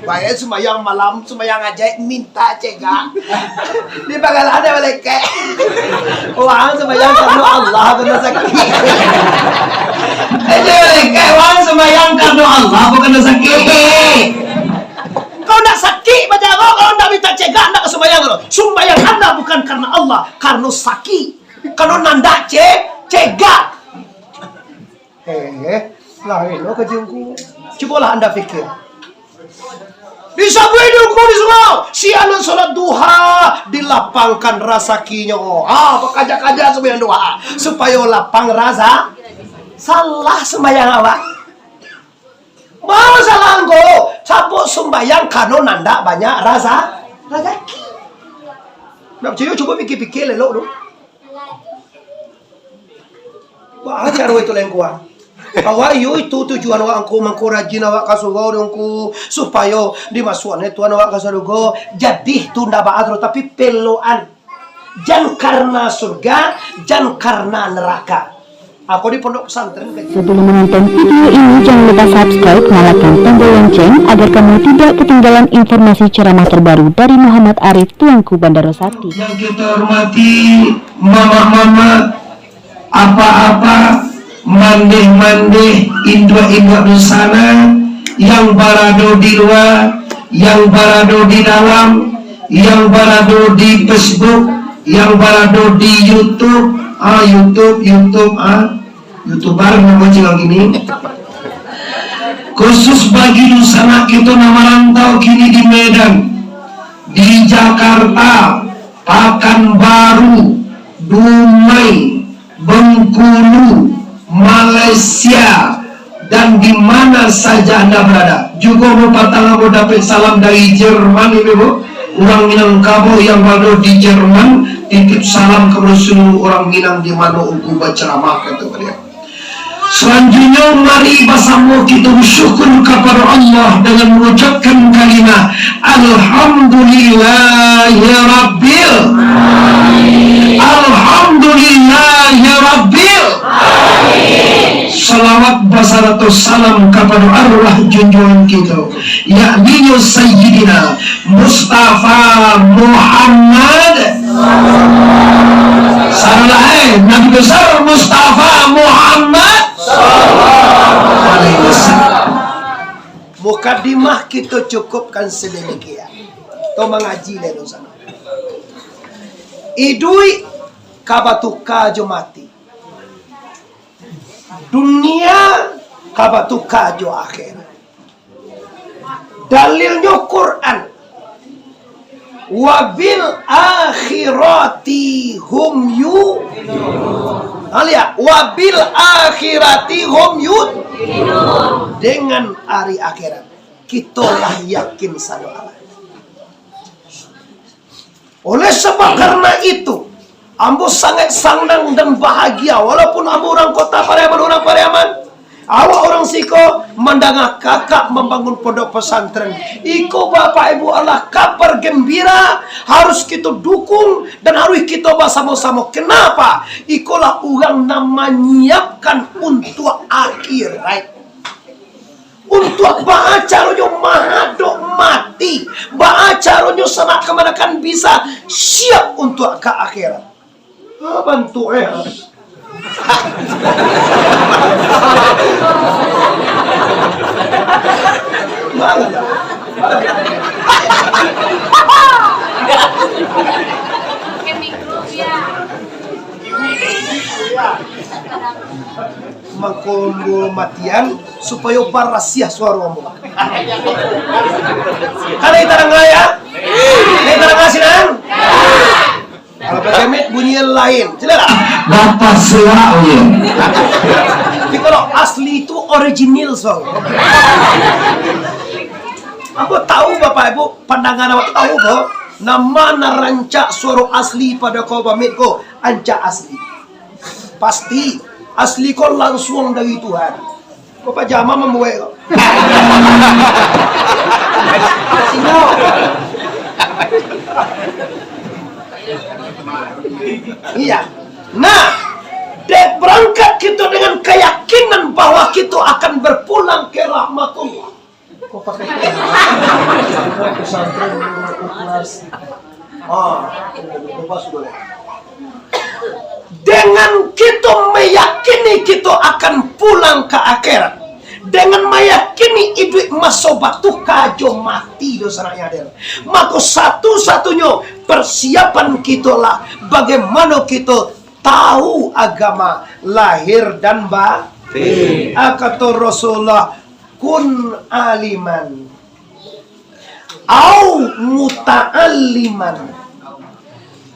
Bayar semayang malam, semayang ajaib minta cegak. Di bagalan ada malaikat. Wang semayang karena Allah bukan sakit. Aja malaikat wang semayang karena Allah bukan sakit. Kau nak sakit macam apa? Kau nak minta cegak nak semayang lo. Sembayang anda bukan karena Allah, karena sakit. Karena nanda cegak. Lain lo kejengku. Cobalah anda fikir. Disabui diukur di semua. Sialan sholat duha dilapangkan rasa kinyo. Pekajak-kajak sembahyang duha supaya lapang rasa. Salah sembahyang apa? Mau salah engko. Capuk sembahyang kano nanda banyak rasa. Rezeki. Nak ciyo coba pikir-pikir lelok tu. Wah, cara itu lengkuan. Awak itu tujuan awak angku mengkurajin awak kasugo dongku supaya dimasukkan Tuhan awak kasugo jadi tunda baat tapi peloan jangan karena surga jangan karena neraka. Aku di pondok pesantren. Sebelum menonton video ini jangan lupa subscribe, nyalakan tombol lonceng agar kamu tidak ketinggalan informasi ceramah terbaru dari Muhammad Arif Tuanku Bandarosati. Yang kita hormati mama-mama, apa-apa mandeh-mandeh indra-indra di sana, yang barado di luar, yang barado di dalam, yang barado di Facebook, yang barado di YouTube, YouTuber nama cilang ini. Khusus bagi di sana kita nama rantau kini di Medan, di Jakarta, Pekanbaru, Dumai, Bengkulu, Malaysia, dan di mana saja anda berada. Juga Bapak mau dapat salam dari Jerman ini Bu. Orang Minangkabau yang berada di Jerman titip salam kepada seluruh orang Minang di mana aku berceramah kata beliau. Selanjutnya mari bersama kita bersyukur kepada Allah dengan mengucapkan kalimat Alhamdulillahirabbil alamin. Alhamdulillahirabbil alamin. Salawat basaratus salam kepada arwah junjungan kita yakni Sayyidina Mustafa Muhammad Nabi besar Mustafa Muhammad Mukadimah kita cukupkan sedemikian. Kau mengaji dari sana. Idui kabatuka jo mati. Dunia kabatuka jo akhirat. Dalilnya Quran. Wabil akhirati hum Alia, wabil akhirati hum dengan hari akhirat kitalah yakin sama Allah. Oleh sebab karena itu ambo sangat senang dan bahagia walaupun ambo orang kota Pariaman, awak orang Siko mendengar kakak membangun pondok pesantren. Iko Bapak Ibu Allah kabar gembira harus kita dukung dan harus kita bersama-sama. Kenapa? Ikolah orang nama menyiapkan untuk akhirat. Untuk bacaronyo mahadok mati, bacaronyo sama kemanakan bisa siap untuk ke akhirat. Bantu mengkumpul matian supaya barasia suara omong. Karena kita ngaya, kita ngasinan. Kalau pekemet bunyi lain, jelas. Bapak selalu. Tapi kalau asli itu original song. Aku tahu Bapak Ibu, pandangan awak tahu kok. Nama narancak suara asli pada kau pamit kau, ancak asli. Pasti asli kau langsung dari Tuhan. Kau pajama membuat kau. Iya. Nah, dek berangkat kita dengan keyakinan bahwa kita akan berpulang ke rahmatullah. Kau pakai Pesantren ikhlas. Lepas dulu. Dengan kita meyakini kita akan pulang ke akhirat, dengan meyakini hidup masobat tu kajo mati dosa rakyat, maka satu-satunya persiapan kita lah bagaimana kita tahu agama lahir dan batin. Kata Rasulullah, kun aliman au muta'alliman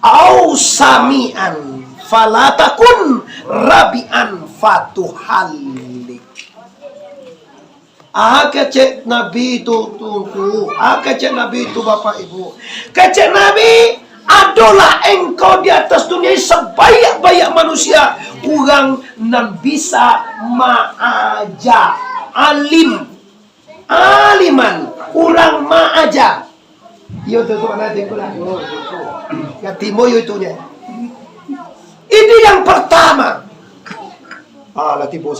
au sami'an falatakun rabi'an fatuhallik. Kecek Nabi itu tunggu, kecek Nabi itu Bapak Ibu, kecek Nabi adalah engkau di atas dunia sebanyak-banyak manusia orang nan bisa ma'aja aliman orang ma'aja yo tuh nanti ya timo yo itunya. Ini yang pertama. Latih bos.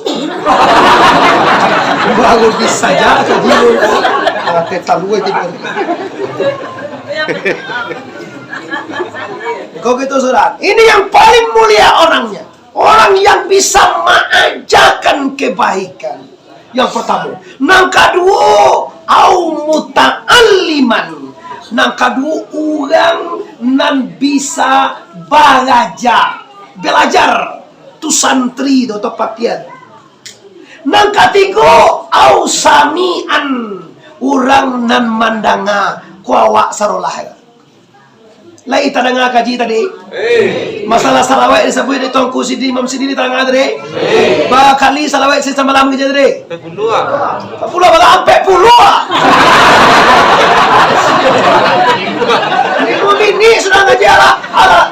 Baru bisa saja jadi kita luar jadi. Kau gitu saudara. Ini yang paling mulia orangnya. Orang yang bisa mengajarkan kebaikan. Yang pertama. Yang kedua, au muta'alliman. Yang kedua, orang yang bisa belajar. Tu santri do tepatian. Yang ketiga, au sami'an. Orang nan mandanga kuawak sarolah. Lai tadanga kaji tadi. Masalah salawat disebut di tongku sidi Imam Sidi di tadanga tadi. Bakali salawat sisa malam kerja tadi. 10 bala sampai 10. Ini sudah ngaji ala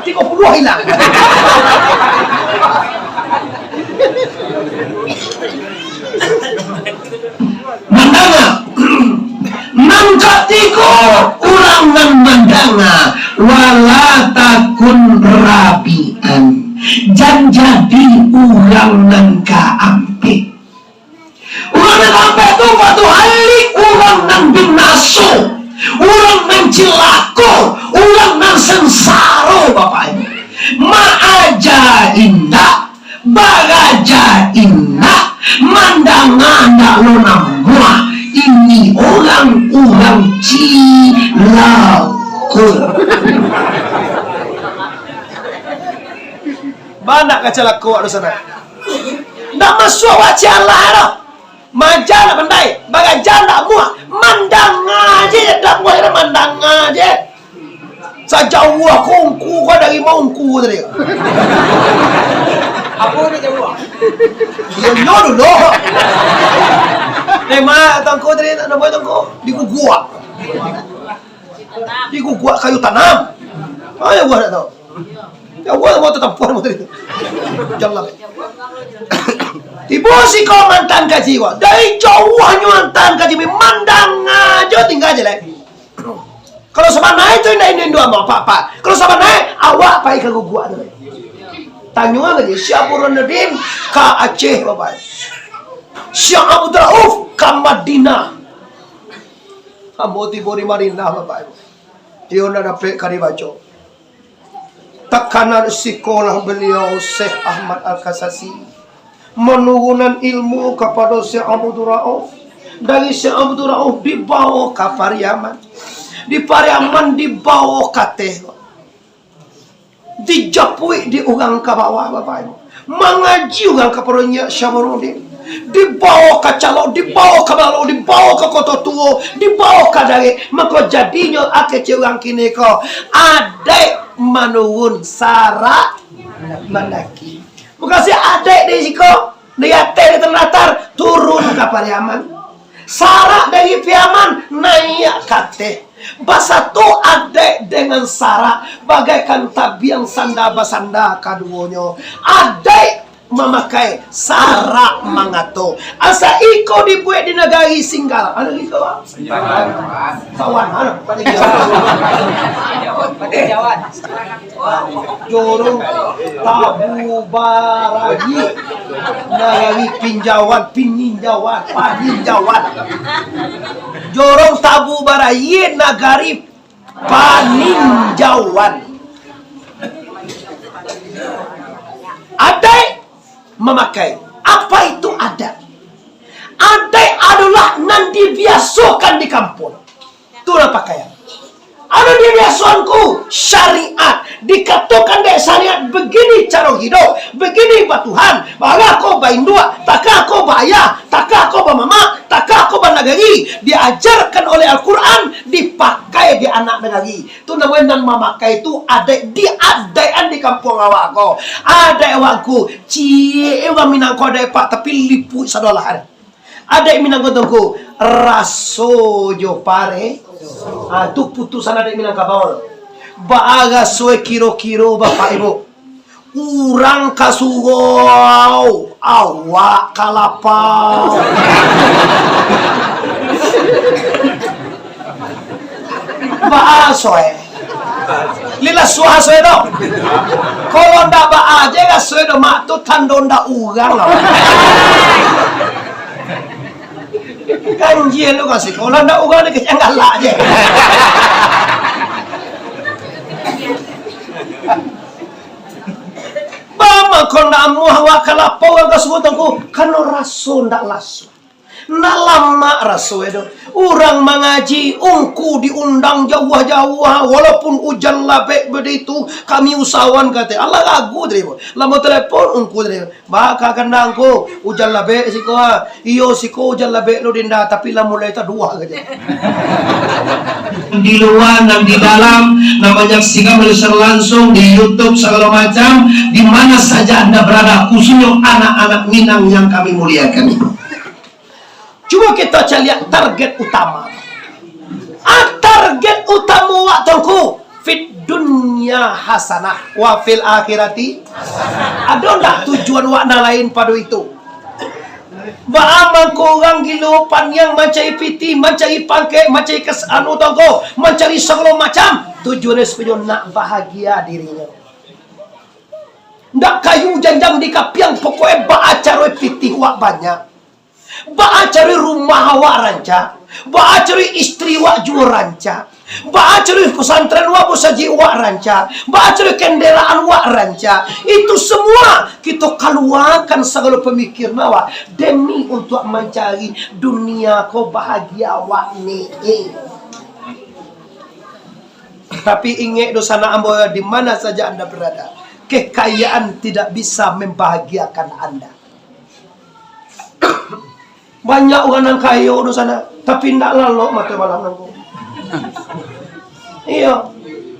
30 hilang. Mandanga nang katigo urang nang mandanga wala takun rabian jan jadi urang nang kaampe. Urang nang kaampe itu batu halik urang nang binaso, urang nang cilako, urang nang sengsaro Bapak Ibu. Ma'aja indah, bagaja indah, mandanganda lo namua. Ini orang-orang cilako. Banyak kacalako ada sana. Nak masuk wajah lah. Majana bandai, bagajan tak muat. Mandang aja, tak muat mandang aja. Sejauh kongku kau dari mongku tadi. Apa ni jauh? Dia nyodo loh. Nema tangko tadi nak buat tangko di gua. Di gua kayu tanam. Ayo gua nak tahu. Ya gua mau tetap puan mau tadi. Jangan. Ibu si kau mantan kaji gua. Dari jauh hanya mantan kaji memandang aja tinggal aja lagi. Kalau sama naik itu ini dua mau apa? Kalau sama naik awak pai ke gua tu. Tanya aja siapa Ronaldin ke Aceh Bapak. Syekh Abdul Rauf ke Madinah. Ambo tibori Madinah Bapak. Dia nak dapat kari baca. Tekanan sekolah beliau Syekh Ahmad Al-Kasasi menurunkan ilmu kepada Syekh Abdul Rauf. Dari Syekh Abdul Rauf dibawa ke Pariaman. Di Pariaman dibawa ke Teh. Dijapui di orang ke bawah Bapak Ibu. Mengaji orang ke perunya Syamarudin. Dibawa ke Calok, dibawa ke Balok, dibawa ke Kota Tua, dibawa ke dari. Maka jadinya akhirnya orang kini kau adek menurun sarak mendaki. Bukan si adek di siko, dia teh di Ternate turun ke Pariaman. Sarak dari Piaman naik ke Teh. Bahasa tu adek dengan Sarah bagaikan tabiang sanda basanda kaduonyo. Adek memakai Sarah mangato. Asa iko dibuat di negari Singgal. Ada iko? Sawan mana? Jawan. Jorong tabu baragi. Negari pinjauan, pininjauan, paninjauan. jorong tabu baraye nagari paninjauan. Adai memakai. Apa itu adat? Adai adalah nan dibiasakan di kampung. Itulah pakaian. Ada dibiasaanku syariat. Dikatakan dari syariat begini cara hidup, begini batuhan. Baga ko baindua, taka ko baya, taka ko bamama, taka ko banagari. Diajarkan oleh Al-Quran, dipakai di anak negari. Itu namanya nan memakai itu ada diadaian di kampung awak ko. Ada awakku, cie ewa minang ko ada pak tapi lipu sadolah. Ada yang minang ko raso jo pare. Itu putusan ada yang minang kabawal. Baaga soe kiro-kiro bapak ibu. Urang kasuwau, awak kalapau. Baa soe. Lila suha soe do. Kalau ndak baa aja ga soe do mak tu tando ndak urang lah. Kanjil lu kasih. Kalau ndak urang ni kecang galak aja. Bama kau nak muah wakala pau ang kasubutanku kano raso ndak lasu. Ndak lama raso itu. Orang mengaji ungku diundang jauh-jauh walaupun hujan labek begitu kami usahawan kata Allah ragu deribu. Lama telepon ungku deribu. Maka kendangku hujan labek siko iyo siko hujan labek lo dinda tapi lah mulai tak dua aja. Di luar dan di dalam, namanya menyaksikan melihat langsung di YouTube segala macam, di mana saja Anda berada, khususnya anak-anak Minang yang kami muliakan. Cuma kita lihat target utama. Target utama waktuku fit dunia hasanah wa fil akhirati hasanah. Ada enggak tujuan wakna lain pada itu? Baaman korang gilupan yang mencari piti, mencari pangke, mencari kesanu tongko, mencari segala macam. Tujuannya supaya nak bahagia dirinya. Ndak kayu janjang di kapiang pokoknya baacara piti wak banyak. Baacara rumah wak ranca, baacara istri wak jua ranca. Baacara pesantren wak bosaji wak ranca, baacara kendaraan wak ranca. Itu semua kita keluarkan segala pemikir nawa demi untuk mencari dunia ko bahagia wak ni. Tapi ingat dosana ambo di mana saja Anda berada, kekayaan tidak bisa membahagiakan Anda. Banyak orang yang kaya dosana, tapi tidak lalu mata malam nangku. Iya,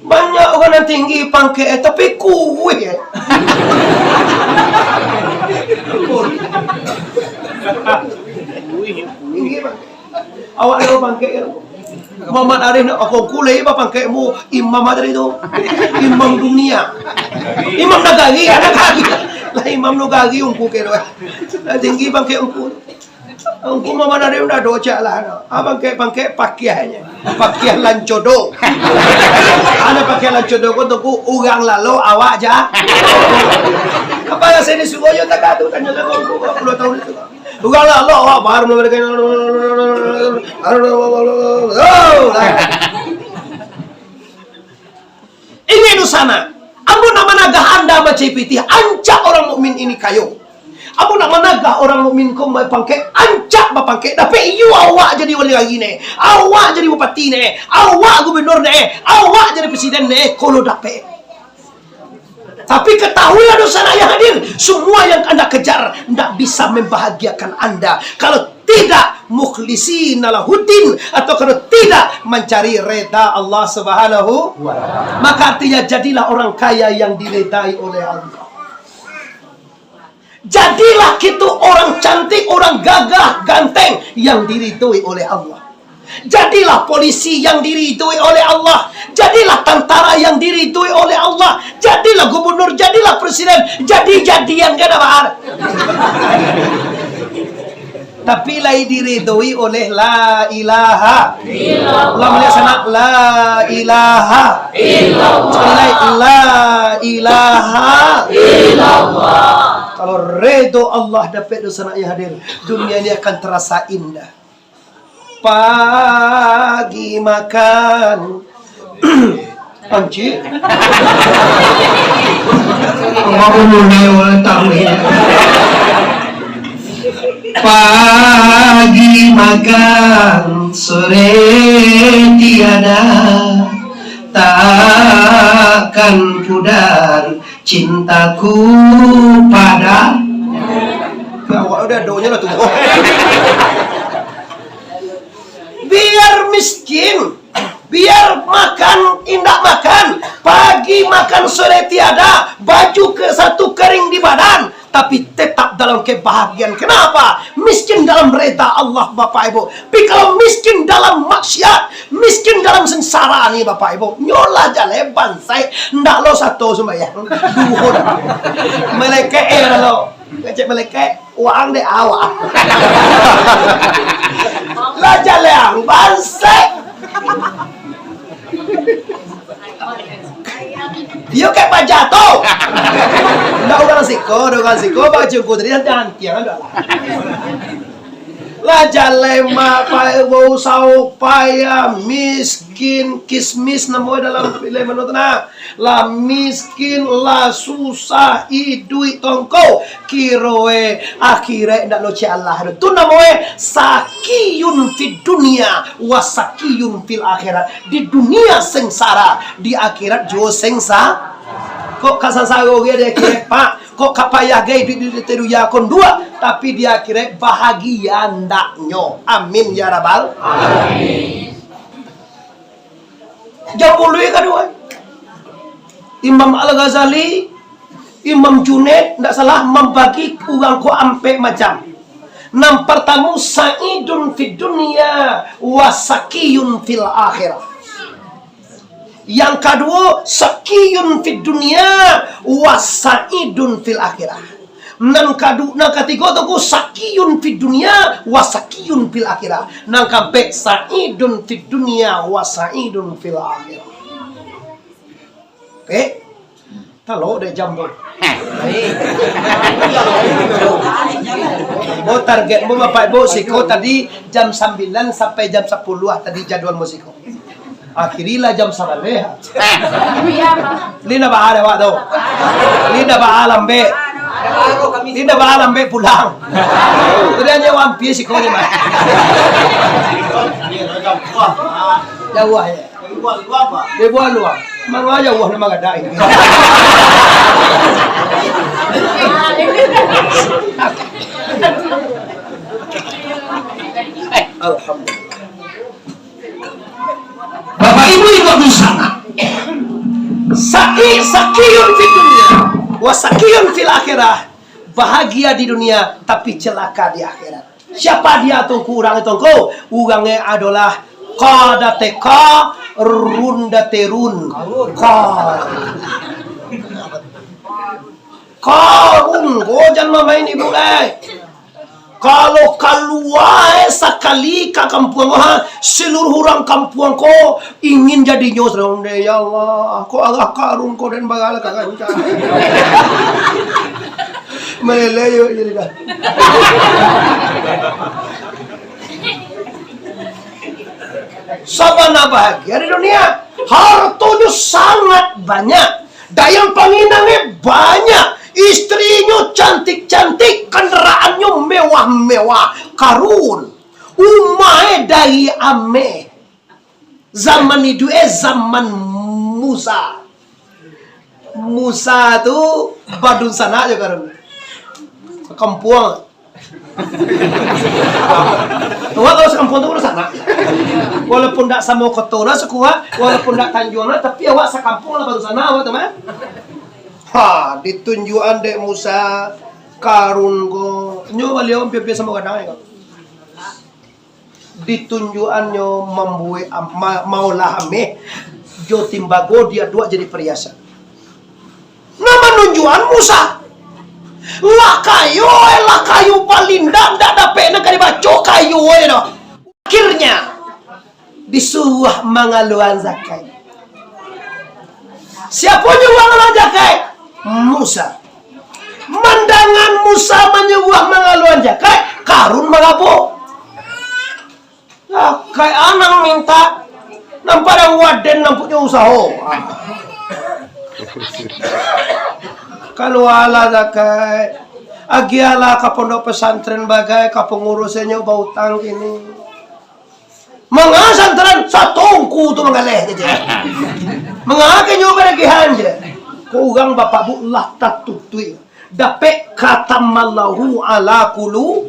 banyak orang yang tinggi pangkat tapi kuih. Tinggi pangkat. Awak ada pangkat. Muhammad Arif nak aku kulai apa pangkatmu imam ada itu, imam dunia, imam negari ada kaki lah imam negari ungku kero, tinggi pangkat ungku. Ungku Muhammad Arif dah doca lah, abang pangkat pakaiannya, pakaian lancodo, ada pakaian lancodo kau tu orang lalu awak aja. Apa yang saya disuruh yo tak ada tanya aku 10 tahun itu. Orang lalu awak baru mereka. Ini di sana. Amu nama naga Anda baca piti, ancak orang mukmin ini kayu. Amu nama naga orang mukmin kau pangke, ancak bapangke. Tapi you awak jadi wali lagi ne, awak jadi bupati ne, awak gubernur ne, awak jadi presiden ne, kalau dapat. Tapi ketahuilah dosa yang hadir, semua yang Anda kejar tidak bisa membahagiakan Anda kalau tidak mukhlisin lahuddin, atau kalau tidak mencari reda Allah Subhanahu wa ta'ala. Maka artinya jadilah orang kaya yang diredai oleh Allah. Jadilah kita orang cantik, orang gagah, ganteng yang diridhoi oleh Allah. Jadilah polisi yang diridhoi oleh Allah. Jadilah tentara yang diridhoi oleh Allah. Jadilah gubernur, jadilah presiden. Jadi-jadian kan apa? Tapi lai diridhoi oleh la ilaha illallah. Allah melihat sana la ilaha illallah. La ilaha illallah. Kalau redo Allah dapat dosa yang hadir, dunia ini akan terasa indah. pagi makan panci pagi makan sore tiada, takkan pudar cintaku pada. Udah doanya lah tuh. Biar miskin, biar makan indah makan, pagi makan sore tiada, baju ke satu kering di badan, tapi tetap dalam kebahagiaan. Kenapa? Miskin dalam reda Allah Bapak Ibu. Tapi kalau miskin dalam maksiat, miskin dalam sengsara nih Bapak Ibu, nyolah jale bansai, ndak lo satu sembayang. Duhun. Meleke lo. Ngecek meleke uang deh awak. Lah jale ang bansai. Yo kayak Pak Jatuh. Nggak udah siko, Pak Jungku tadi nanti yang ada lah. Lah jalema Pak Ibu saupaya miskin kismis namanya dalam film menonton. Lah miskin lah susah idui tongko kiroe akhirnya ndak lo Allah. Itu namanya sakiyun fid dunia wasakiyun fil akhirat. Di dunia sengsara, di akhirat jo sengsara. Kok kasasago dia kira Pak, kok kapayah gay di teru yakon dua, tapi dia kira bahagia ndaknyo. Amin ya rabbal amin. Jam puluh kedua Imam Al-Ghazali, Imam Junaid ndak salah membagi uang ko ampe macam. Nam pertama sa'idun fid dunya wasakiyun fil akhirah. Yang kedua sakiyun fid dunya wasaidun fil akhirah. Nang ketiga tu sakiyun fid dunya wasakiyun fil akhirah. Nang kampek saidun fid dunya wasaidun fil akhirah. Oke. Kalau udah jam tu. Oh targetmu Bapak Ibu siko tadi jam 9 sampai jam 10 tadi jadwal musiko. Akhirilah jam 9 deh. Lina ba ada waktu. Lina ba alam be. Lina ba alam be pulang. Tadi hanya wampir siko ni mah. Jauh ya. Dia buat luar. Mang aja wah nama gada ini. Alhamdulillah. Bapak Ibu ikut di sana. Sakiyun fid dunia wasakiyun fil akhirah. Bahagia di dunia tapi celaka di akhirat. Siapa dia tuh kurang itu kau? Urangnya adalah qadateka rundaterun. Karun, kau jangan main ibu Kalau keluar sekali ke kampung seluruh orang kampung ko ingin jadi nyos dong deh ya Allah. Ko agak karun ko dan bagala kaganca. Meleleyo jadi dah. Sabana bahagia di dunia, hartanya sangat banyak, daya panginangnya banyak, istrinya cantik-cantik, kendaraannya mewah-mewah, karun, umai dari ame, zaman itu zaman Musa. Musa tuh badun sana aja karun, kampung. Tua kalau sekampung itu udah sana. Walaupun tak sama kotora sekuat, walaupun tak tanjuangan, tapi awak sekampung lah baru sana awak teman. Ha, ditunjukan dek Musa karun go. Nyo beliau pipi sama kadang ya. Ditunjukannya membuat maulah ame jo timbago dia dua jadi perhiasan. Nama nunjuan Musa. Lah kayu paling ndak dapat nak dibaca kayu itu. Akhirnya disuruh mengaluan zakat. Siapa yang mengaluan zakat? Musa. Mandangan Musa menyuruh mengaluan zakat, karun mengapo. Kayak anak minta nampak yang waden nampaknya usaha. Kalau ala zakai agiala ka pondok pesantren bagai ka pengurusnya bautang ini. Mengasantren satongku tu mengaleh gitu. Mengake nyoba lagi hanja. Kurang bapak bu lah tatutui. Dapat kata malahu ala kulu.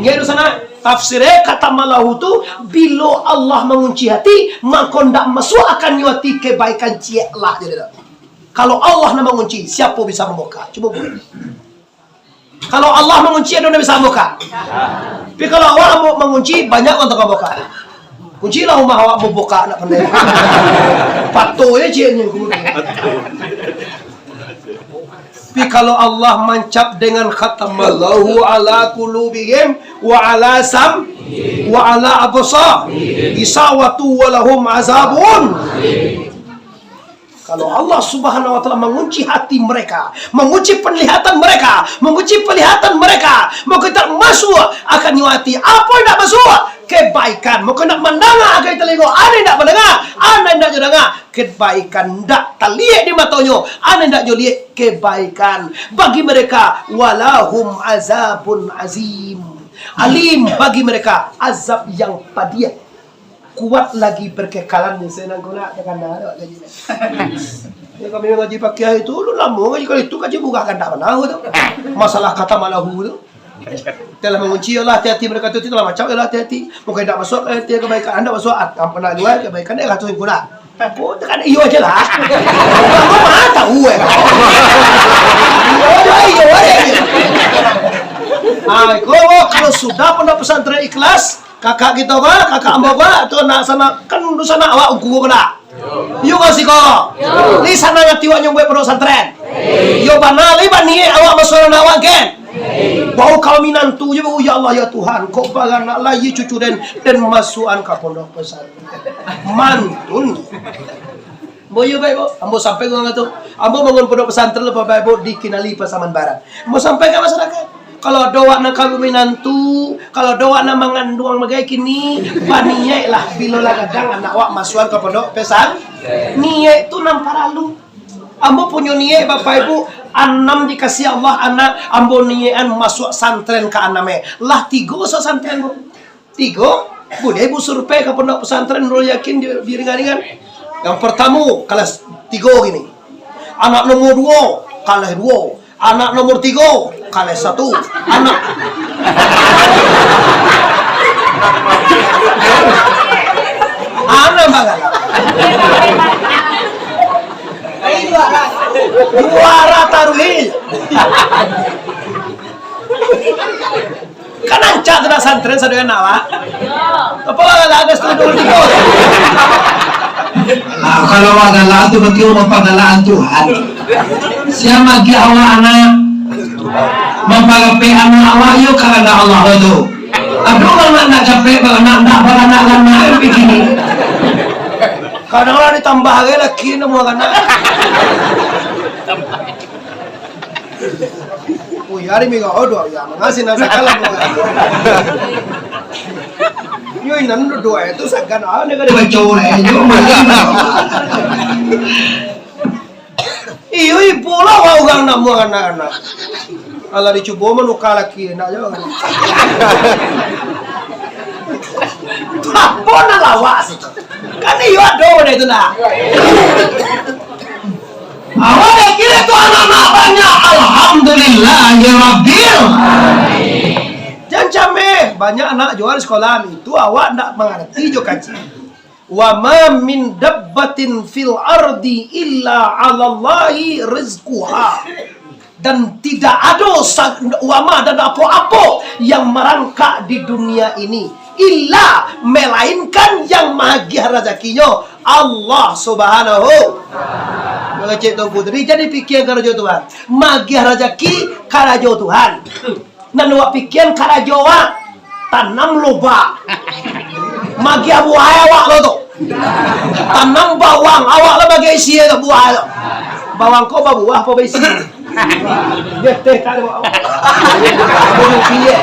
Ngeru sana tafsirnya kata malahu tu bila Allah mengunci hati maka ndak masuk akan nyuati kebaikan ciek lah jadi. Kalau Allah nak mengunci siapa bisa membuka? Coba boleh. Kalau Allah mengunci ada bisa membuka. Tapi kalau Allah mau mengunci banyak untuk membuka. Kuncilah rumah awak mau buka nak pandai. Patuhnya cieknya tapi kalau Allah mancap dengan khatamallahu ala qulubihim wa ala sam wa ala absar isawatu wa lahum azabun. Kalau Allah Subhanahu wa taala mengunci hati mereka, mengunci penglihatan mereka, mengunci penglihatan mereka, mau kita masuk akan nyuati apa yang tak masuk kebaikan, mau kena mendengar akan telinga, ada yang tak mendengar, ada yang tak mendengar kebaikan, tak terlihat di matanya, ada yang tak lihat kebaikan bagi mereka walahum azabun azim, alim bagi mereka azab yang pedih. Kuat lagi berkekalan ni saya nak guna tekan dah gaji. Ya kami ngaji pakai itu lu lama ngaji kalau itu kaji buka kan tak pernah tu. Masalah kata malahu tu. Telah mengunci Allah hati-hati mereka tu telah macam Allah hati-hati. Mungkin tak masuk kebaikan anda masuk apa pernah jual kebaikan dia kata guna. Oh tekan iyo aja lah. Kamu mah tahu iyo aja. Kalau sudah pondok pesantren ikhlas kakak kita ba, kakak ambak ba, tu nak sana kan du sana awak ungku kena. Yo kasih ko. Li sana ngati wa nyong pondok pesantren. Yo bana li bani awak masuk na awak ken. Bau kau minantu je ya Allah ya Tuhan, kau bagana lagi cucu dan masukan ke pondok pesantren. Mantun. Boyo baik bo, ambo sampai gua ngatu. Ambo bangun pondok pesantren lepas baik bo di Kinali Pasaman Barat. Ambo sampai ke masyarakat. Kalau doa nak kamu minantu, kalau doa nak mengandung magai kini, baniye lah bila lagadang anak wak masukan ke pondok pesan. Niye itu nampak lalu. Ambo punya niye bapak ibu, anam dikasih Allah anak, ambo niyean masuk santren ke aname. Lah tigo so santren bu, tigo. Bu dia ibu survei ke pondok pesantren dulu yakin di ringan-ringan. Yang pertama kelas 3 gini, anak nomor 2 kelas 2. Anak nomor 3 kali 1 anak bagala juara taruhil kan ancak tidak santren sadoyan nawa apa agak setuju nomor 3 kalau pagalaan itu berarti orang pagalaan Tuhan. Siapa lagi awak anak mempagapi anak awak yuk karena Allah itu. Aduh kalau nak capek anak begini. Kadang orang ditambah lagi nemu anak. Hari minggu doa ya mengasih nasi kalah. Yoi nanti doa itu segan negara Betul iyo pula wau gang namu anak-anak. Allah dicoba menukar lagi nak jauh. Apa nak lawas itu? Kan iyo doa itu nak. awak kira itu anak-anak banyak. Alhamdulillah ya Rabbil. Jangan cameh banyak anak jual sekolah itu awak ndak mengerti jo kaji. Wa ma min dabbatin fil ardi illa 'ala Allahi rizquha. Dan tidak ada wama dan apa-apa yang merangkak di dunia ini illa melainkan yang maha rezekinya Allah Subhanahu wa taala. Jadi pikir karo Tuhan. Maha rezeki karo Tuhan. Nan wak pikir karo Jawa tanam loba. Magi buah awak lo tu. Tanam bawang awak lah bagi isi tu buah tu. Bawang kau buah apa isi? Dia teh kalau awak. Boleh pilih.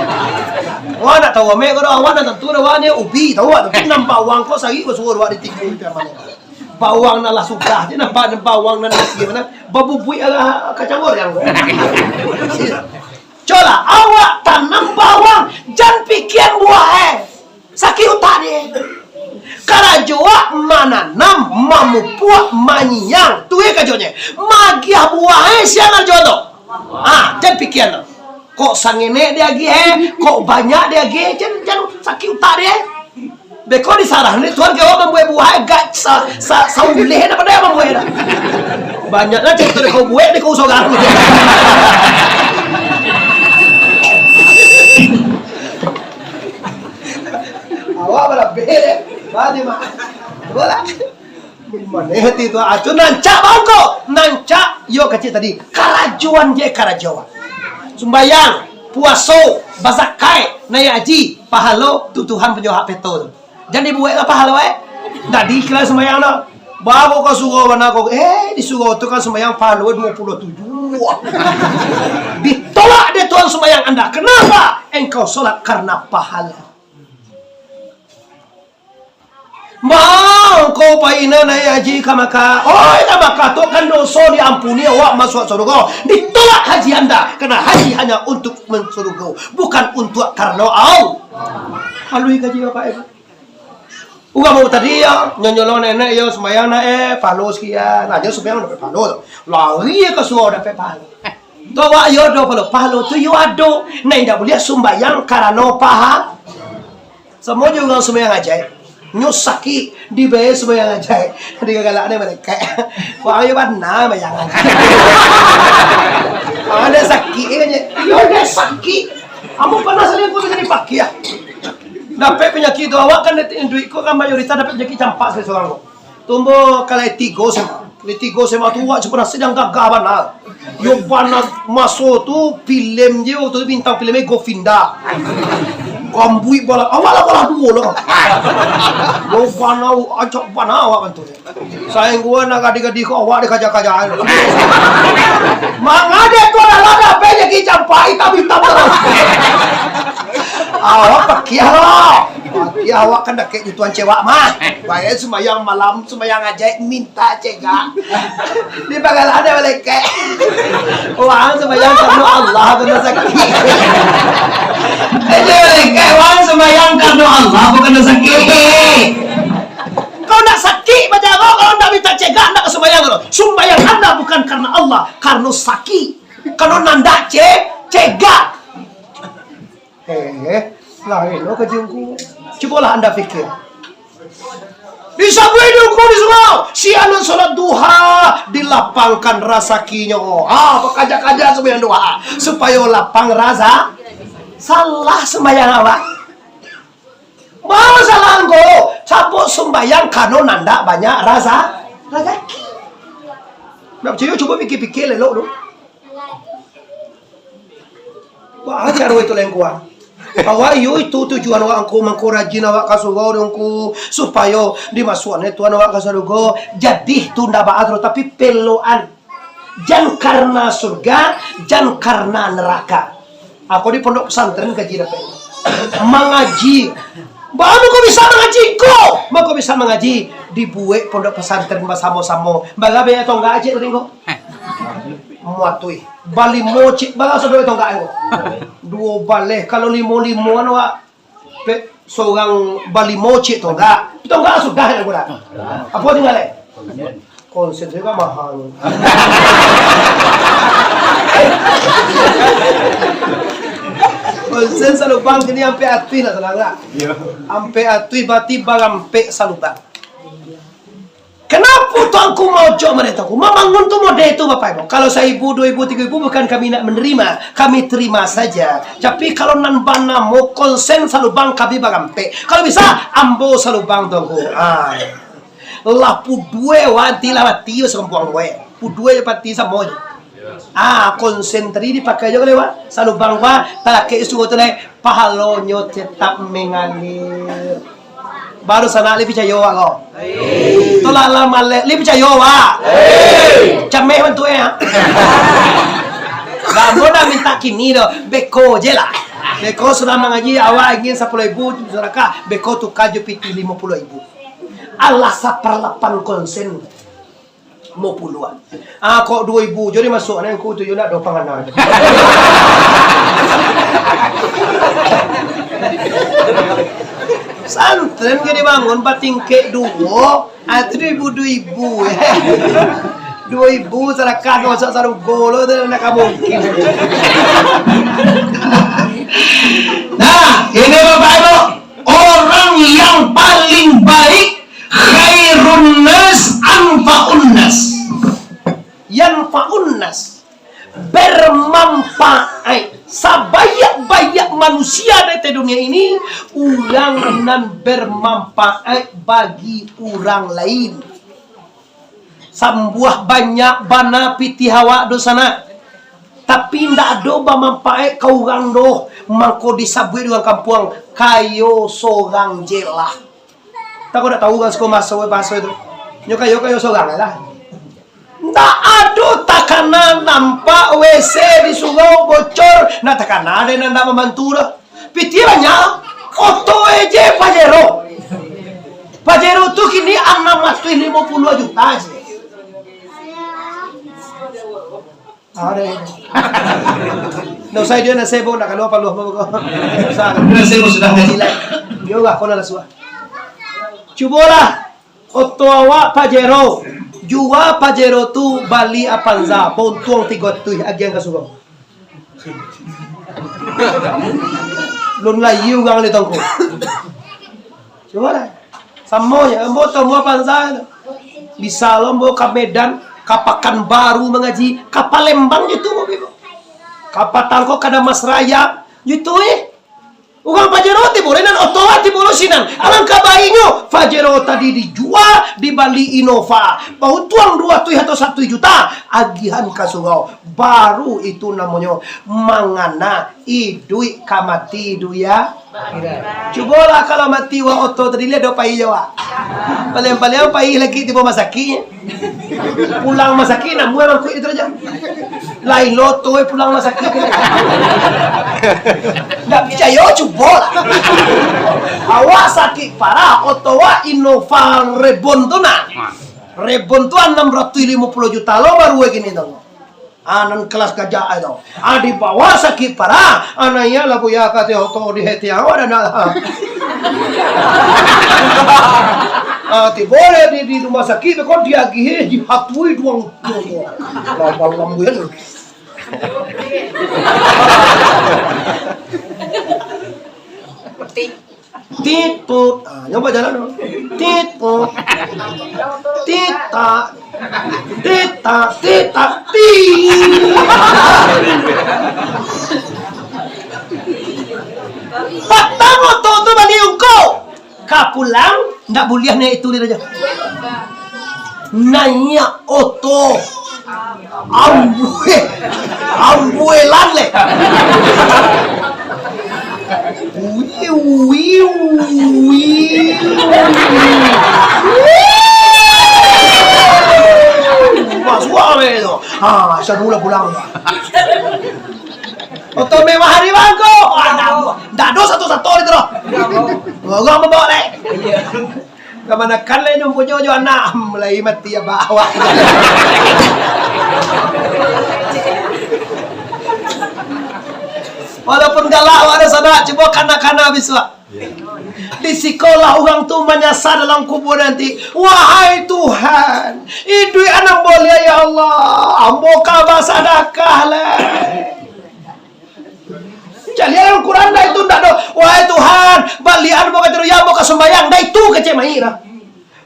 Wah nak tahu mek kalau awak nak tentu awaknya ubi tahu tapi nampak bawang kau sagi kau suruh awak ditikung ke mana. Bawang nalah sudah je nampak bawang nan gimana babubui ala kacang goreng. Coba awak tanam bawang jangan pikir buah sakit utak dia. Kalau jawab mana nam mamu puak manyang tuh kajonya magiah buah siang jodoh. Jangan pikir kok sangene dia lagi kok banyak dia lagi jangan sakit utak dia. Beko di sarah ni tuan kau membuat buah gak sauleh apa dia membuat dah. Banyaknya cerita kau buat di kau sogar. Awak berapa bere? Badi mah. Bola. Mana hati tu acu nancak bangko. Nancak yo kecil tadi. Karajuan je karajawa. Sumbayang, puaso, bazakai, naya aji, pahalo tu Tuhan penjohak peto. Jangan dibuat lah pahalo Dah dikira sembahyang lah. Bago kau suruh mana kau disuruh tu kan sembahyang pahalo 27. Ditolak dia Tuhan sembahyang anda. Kenapa? Engkau solat karena pahala. Mau kau paina naik haji kamaka. Kamaka tu kan dosa diampuni awak masuk surga. Ditolak haji anda karena haji hanya untuk mensurga, bukan untuk karena Allah. Halui haji apa Uga mau tadi ya nyonyolo nenek ya sembahyang palo sekian. Nah dia sembahyang dapat palo. Lari ke suara dapat palo. Tu awak yo do palo tu yo ado. Nah tidak boleh sembahyang karena paha. Semua juga sembahyang aja. Nyusaki di bawah sembahyang aja. Di galaknya mereka. Wah yo mana bayang aja. Ada sakit aja. Yo ada sakit. Kamu pernah sering aku jadi pakai ya? Dapat penyakit itu awak kan duitku kan mayoritas dapat penyakit campak seseorang kok. Tumbuh kalau tigo sema tu awak sebenarnya sedang gagah banal. Yo banal masuk tu film je tu bintang filmnya Govinda. Kambui bola awak lah bola dua loh. Yo banal acak banal awak kan tu. Sayang gua nak adik-adik kau awak dikajak-kajak. Mangade tu lah dapat penyakit campak hitam-hitam terus. Awak pakai lah. Pakai awak kan dah kayak tuan cewek mah. Bayar sembahyang malam, sembahyang aja minta cegah. Di bagal ada balik kayak. Wang sembahyang karena Allah kena sakit. Aja balik kayak wang sembahyang karena Allah bukan sakit. Kau nak sakit baca kau kalau nak minta cegah nak sembahyang lo. Sembahyang anda bukan karena Allah, karena sakit. Kalau nanda cegah. Lain lo kejengku. Cobalah anda fikir. Bisa hidupku di semua. Si anak sholat duha dilapangkan rasakinya. Pekajak-kajak sembahyang duha supaya lapang rasa. Salah sembahyang awak. Mau salah engkau. Capuk sembahyang kano nanda banyak rasa. Rezeki. Nak percaya coba fikir-fikir lelok tu. Wah, cara itu lengkuan. Awak itu tujuan awak angku rajin awak kasugo dongku supaya dimasukkan Tuhan awak kasugo jadi tunda baat tapi peloan jangan karena surga jangan karena neraka. Aku di pondok pesantren kaji dapat mengaji. Baru kau bisa mengaji kau bisa mengaji dibuat pondok pesantren bersama-sama. Bagaimana ya tong gaji tengok. Muatui bali moci baga so do itu enggak dua balik kalau limo-limo anu seorang bali moci itu enggak sudah ya gua apa tinggal konsen juga mahal konsen salubang ini sampai atui lah salah sampai atui berarti sampai salubang. Kenapa tuanku mau jauh mereka? Membangun tu model itu Bapak Ibu. Kalau saya ibu, 2 ibu, 3 ibu bukan kami nak menerima, kami terima saja. Tapi kalau nan bana mau konsen salubang kami bagampe. Kalau bisa ambo salubang tuanku. Lapu 2 wanti lawati sembuang 2. Pu 2 pati sama. Konsen tadi dipakai juga lewat salubang wa talake isu tu le pahalonyo tetap mengalir. Baru sana lebih percaya kau. Tolak lama lebih percaya wak. Cameh bantu ya. Kamu dah minta kini doh beko je lah. Beko sudah mengaji awak ingin 10.000 suraka. Beko tu kaju piti 50.000. Allah 1/8 konsen mau puluhan. Kok 2.000 jadi masuk nih aku tu nak do panganan. Santren ke dibangun patingke duo, itu 2.000 ya. 2.000 sedekah kau masuk sarung golo tu nak mungkin. Nah, ini Bapak Ibu, orang yang paling baik khairun nas anfa'un nas. Yanfa'un nas, bermanfaat. Sabanyak-banyak manusia di dunia ini, orang nan bermanfaat bagi orang lain. Sambuah banyak bana piti hawa do sana, tapi ndak ada bermanfaat kau orang doh. Mangko disabui dengan kampung kayo sorang jelah. Tak kau dah tahu kan sekolah bahasa itu. Yo kayo sorang lah. Ndak ada takanan nampak WC di sungai bocor. Nah takanan ada ndak membantu dah. Piti banyak. Koto eje Pajero. Pajero tu kini 650 juta sih. Ada. No saya dia nak sebo nak kalau paluh mo ko. Nasebo sudah Sila. Yo ga kono la suah. Cubola. Otoawa Pajero. Jua Pajero tu Bali Apanza. Pontuang tigot tu agyang kasugo. Lun la yu gang le tongko. Cubola. Samonya ambo to mo Apanza. Bisa lombo ka Medan. Kapakan baru mengaji, kapal Lembang gitu mo bibo. Kapatangko kada Mas Raya gitu Ugang Pajero boleh nan otowa tibolo sinan. Alangkah baiknya Pajero tadi dijual di Bali Innova. Bau tuang 2 atau 1 juta agihan kasugau. Baru itu namanya mangana idui kamati duya. Cobalah kalau mati wa oto tadi lihat do pai jawa. Paling-paling pai lagi di bawah masaki. Pulang masaki namu orang ku itu aja. Lain loto pulang masaki. Ndak percaya coba. Awas sakit parah otowa Innova Rebon tu na. Rebon tu 650 juta lo baru gini dong. Anan kelas gajah itu. Di bawah sakit parah. Anaknya lah buya kata oto di hati awak dan ti boleh di rumah sakit kok dia gih dihatui duang lambu ya. Titut, nyoba jalan dong. Titut, tita, tita, tita, ti. Patang oto tu baliung ko. Kapulang, ndak boleh naik itu dia aja. Nanya oto. Ambue lale. Mas suave itu. Saya mula pulang. Oto mewah hari bangko. Ndak ada satu-satu itu loh. Gua mau bawa lek. Kamana kan le nyum punya jo anak mulai mati ya bawa. Walaupun galak ada sana, coba kana-kana biswa. Di sekolah orang tu menyasar dalam kubur nanti. Wahai Tuhan, idui anak boleh ya Allah. Ambo kabar sedekah lah. Jadi Al-Quran dah itu ndak do. Wahai Tuhan, balian mo kata ya ambo ka sembayang, dah itu kece maira.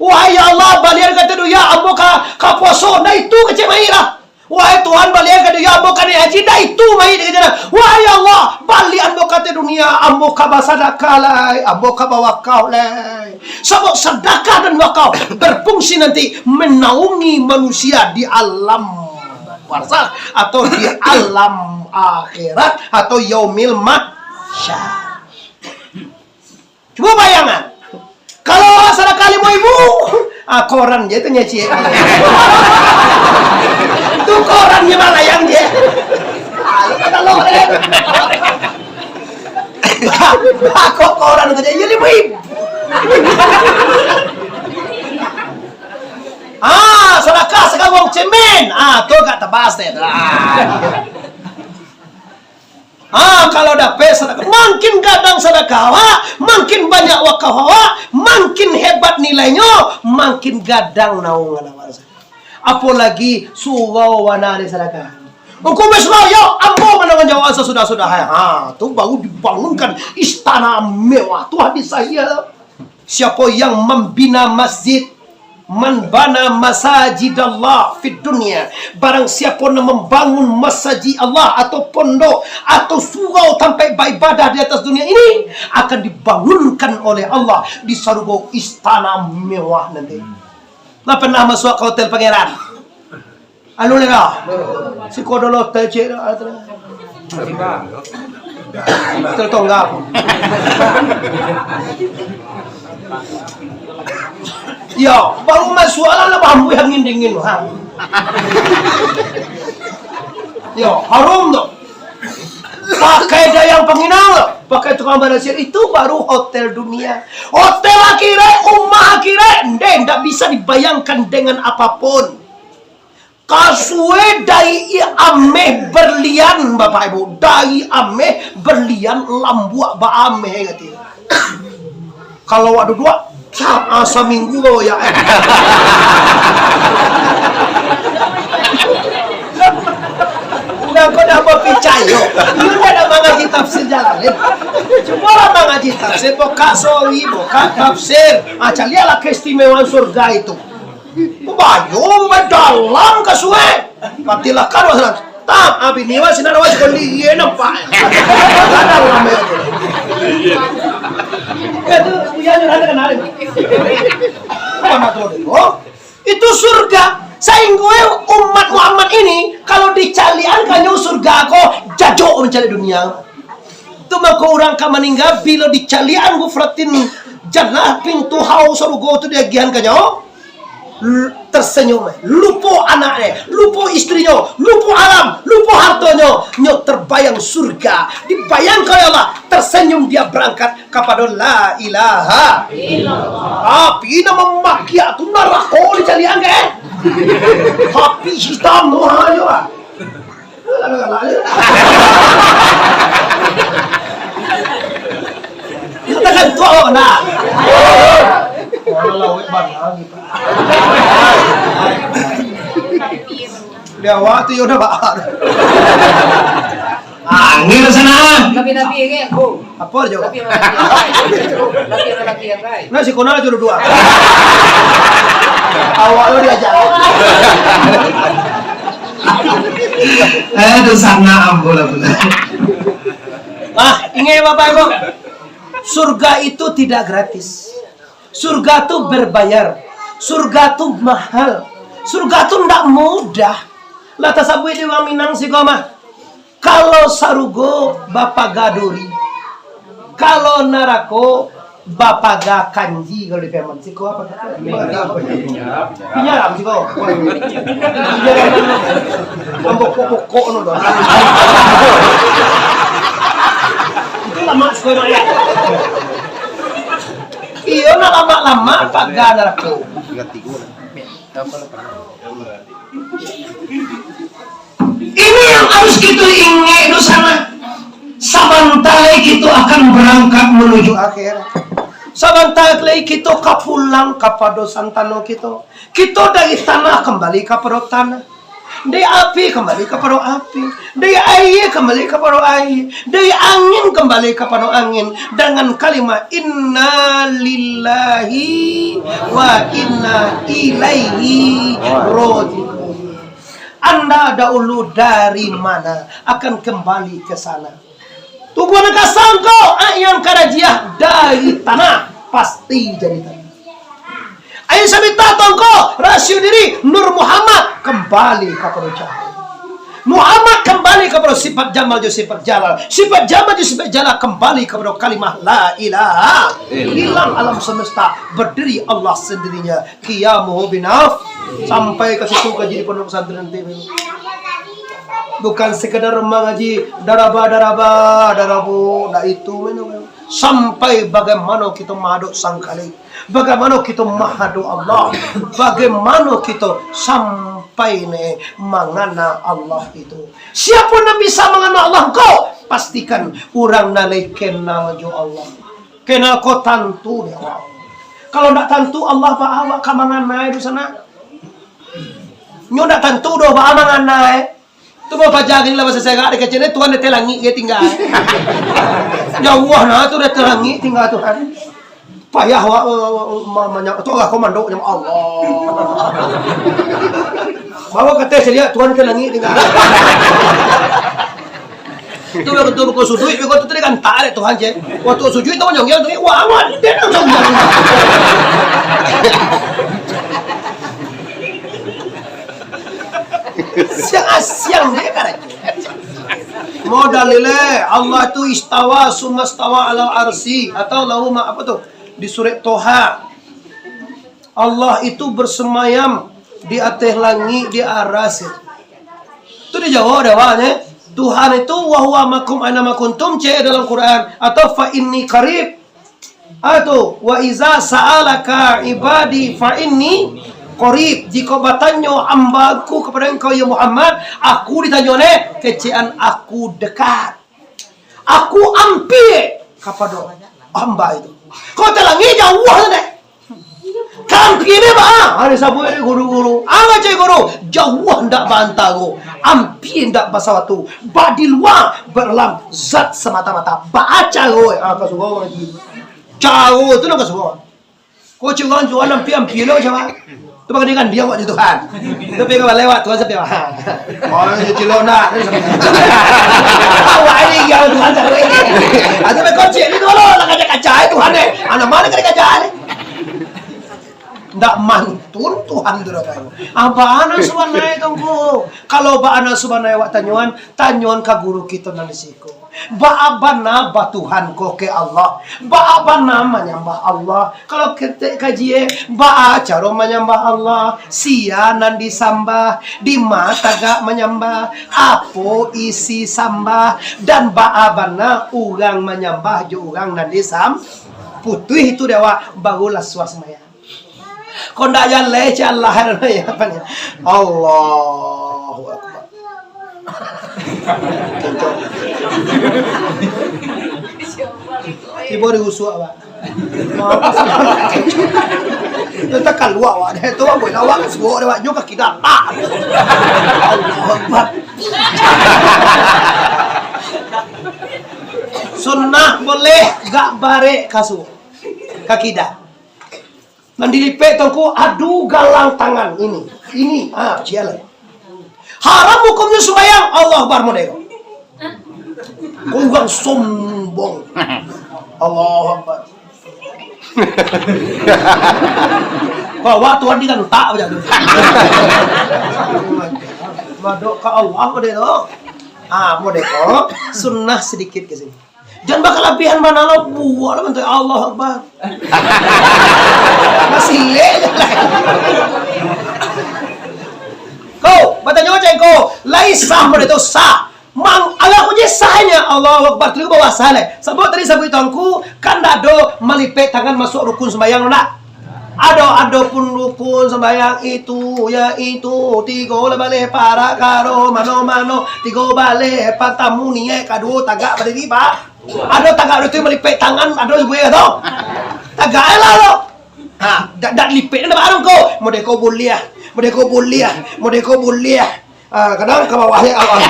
Wahai ya Allah, balian kata ya ambo ka puasa, dah itu kece maira. Wahai Tuhan, balian kata ya ambo ka haji, dah itu maira kece. Wahai Allah, balian mo kata dunia ambo ka sedekah lah, ambo ka wakaf lah. Sebab sedekah dan wakaf berfungsi nanti menaungi manusia di alam barzakh atau di alam akhirat atau yaumil mahsyar. Coba bayangan. Kalau salah kali mau ibu, koran je itu nyeci. Itu korannya malah yang je. Bako koran kerja ya 5.000. Sedekah segawang cemen. Tuh gak tebas deh. Kalau dapat sedekah, makin gadang sedekah, makin banyak wakaf, makin hebat nilainya, makin gadang naungan awal. Apalagi surau wanari sedekah. Engkau mesra ya, ambo menangan jawab sudah. Tuh baru dibangunkan istana mewah. Tuh hadis saya. Siapa yang membina masjid, man bana masajid Allah fid dunia, barang siapa yang membangun masjid Allah atau pondok atau surau sampai beribadah di atas dunia ini, akan dibangunkan oleh Allah di surga istana mewah nanti. Nah, pernah masuk ke hotel pangeran? Anu lega si kodolo tece tertonggak. Ya, baru masuk ala bambu yang dingin. Ya, harum tuh. Pakai dayang penginang, pakai tukang barasir, itu baru hotel dunia. Hotel akhirat, ummah akhirat, ndak bisa dibayangkan dengan apapun. Kasue dai ameh berlian Bapak Ibu, dai ameh berlian lambuak ba ameh gitu. Kalau waduh dua asa minggu ya. Udah kau dah berpicayo, lu ada mengaji tafsir Jalalain. Cuma lah mengaji tafsir, boka sowi, boka tafsir. Calialah keistimewaan surga itu. Bayung dalam kasue, patilah kan wasan. Tam abi niwa sinar was kali ye nampak. Dalam itu. Itu dia ada kenal. Mana tuh? Itu surga. Sainggue umat Muhammad ini kalau dicalian kanyo surga ko jajo mencari dunia. Itu maka orang ka meninggal bila dicalian gu fratin jannah pintu haus surga itu dia gian kanyo. Tersenyum, lupa anaknya, lupa istrinya, lupa alam, lupa hartanya, nyok terbayang surga, dibayangkan oleh Allah, tersenyum dia berangkat kepada la ilaha illallah. Api nama makia tu neraka di jalian ke? Api hitam mahal juga. Katakan tua nak. Dia waktu udah bahar. Angin sana. Nabi-nabi ini aku. Apa aja? Nabi yang baik. Nah si Konal jodoh dua. Awal lo diajak. Itu sana ambola. Ingat Bapak Ibu, surga itu tidak gratis. Surga itu berbayar. Surga itu mahal. Surga itu tidak mudah. Lah tasabui di Minang si Goma. Kalau sarugo Bapak Gaduri. Kalau narako Bapak ga kanji kalau di Peman si ko apa kata? Pinyaram si ko. Ambok no do. Itu lama sekolah ya. Iya na lama-lama Pak ga narako. Ini yang harus kita ingat itu sana. Sabantai kita akan berangkat menuju akhirat. Sabantai kita kapulang kepada santano kita. Kita dari tanah kembali kepada tanah. Dari api kembali kepada api. Dari air kembali kepada air. Dari angin kembali kepada angin. Dengan kalimat inna lillahi wa inna ilaihi raji'un. Anda dahulu dari mana akan kembali ke sana. Tubuh anak sangko ayam karajiah dari tanah pasti jadi tanah. Ayam sabita tongko rasio diri Nur Muhammad kembali kepada cahaya. Muhammad kembali kepada sifat jamal jo sifat jalal. Sifat jamal jo sifat jalal kembali kepada kalimah la ilaha illallah. Alam semesta berdiri Allah sendirinya. Qiyamuhu binaf sampai ke situ ke jadi pondok pesantren TV. bukan sekedar mengaji darabu, nah itu sampai bagaimana kita mahaduk sang kali, bagaimana kita mahaduk Allah, bagaimana kita sampai mengana Allah itu. Siapa yang bisa mengana Allah kau? Pastikan orang nalai kenal jo Allah, kenal kau tantu ya Allah. Kalau tak tantu Allah bawa kamangana di sana. Nyo nak tentu doh ba amangan nae. Tu mau pajagin lah bahasa saya dekat sini Tuhan dia telangi dia tinggal. Ya Allah nah tu dia telangi tinggal Tuhan. Payah wa mamanya tu lah komando nama Allah. Bawa kata saya Tuhan telangi tinggal. Tu betul betul sujud betul tu kan tak Tuhan je. Waktu sujud tu nyong tu wah amat dia nak sujud. Siang dia kan modalile Allah tu istawa sumastawa ala arsi atau lahu apa tu di surat Toha Allah itu bersemayam di atas langit di aras itu dia jawab dewanya Tuhan itu wahwa makum aina makuntum dalam Quran atau fa inni qarib atau wa iza sa'alaka ibadi fa inni qarib, jika bertanya ambaku kepada engkau ya Muhammad, aku ditanya kecian aku dekat. Aku ampir kepada hamba itu. Kau telangi jauh deh. Kampir ni bah, ada sabu ada guru-guru. Apa cai guru? Jauh hendak bantah go. Ampir hendak bahasa waktu. Badi luar berlam zat semata-mata. Baca go. Kau suka lagi. Jauh tu nak suka. Kau cuman jual ampir lo macam tu pakai dengan dia buat Tuhan. Tapi kalau lewat Tuhan sepi. Oh, dia cilona. Awak ini yang Tuhan cari. Ada kau cik ni dulu nak kaca Tuhan ni. Anak mana kena kaca ni? Ndak mantun Tuhan tu apa? Apa anak subanai tunggu? Kalau ba anak subanai wak tanyuan ka guru kita nanti siku. Ba abana ba Tuhan ko ke Allah. Ba abana menyembah Allah. Kalau kita kaji ba cara menyembah Allah. Sia nan disambah, di mata gak menyembah. Apa isi sambah dan ba abana urang menyembah jo urang nan disam. Putih itu dewa bagulah swasmaya. Kondak yang leceh Allah ya apa ni? Allahu Akbar. Ibu diusuk apa? Itu tak keluar awak. Itu awak boleh awak suruh awak juga kita tak. Allahu Akbar. Sunnah boleh gak bare kasut kaki dah. Mendilipet tongku adu galang tangan ini cialan haram hukumnya sembahyang Allah Akbar model kau gang sombong Allah Akbar waktu andi kan tak macam tu madok ke Allah model model sunnah sedikit ke sini. Jangan bakal lebihan mana lo buat lah bentuk Allah Akbar. Masih leh. Kau bertanya macam kau, laisah pada itu sah. Mang Allah punya sahnya Allah Akbar tu bawa salah. Sebab tadi sebut tangku kan dado melipet tangan masuk rukun sembahyang nak. Ada pun rukun sembahyang itu yaitu tiga balik para karo mano tiga balik patamu ni kado tagak pada ni pak. Ada tagak itu melipet tangan ada gue tu. Tagak lah lo. Dak lipet ada barang kau. Modeko buliah. Kadang ke bawahnya Allah.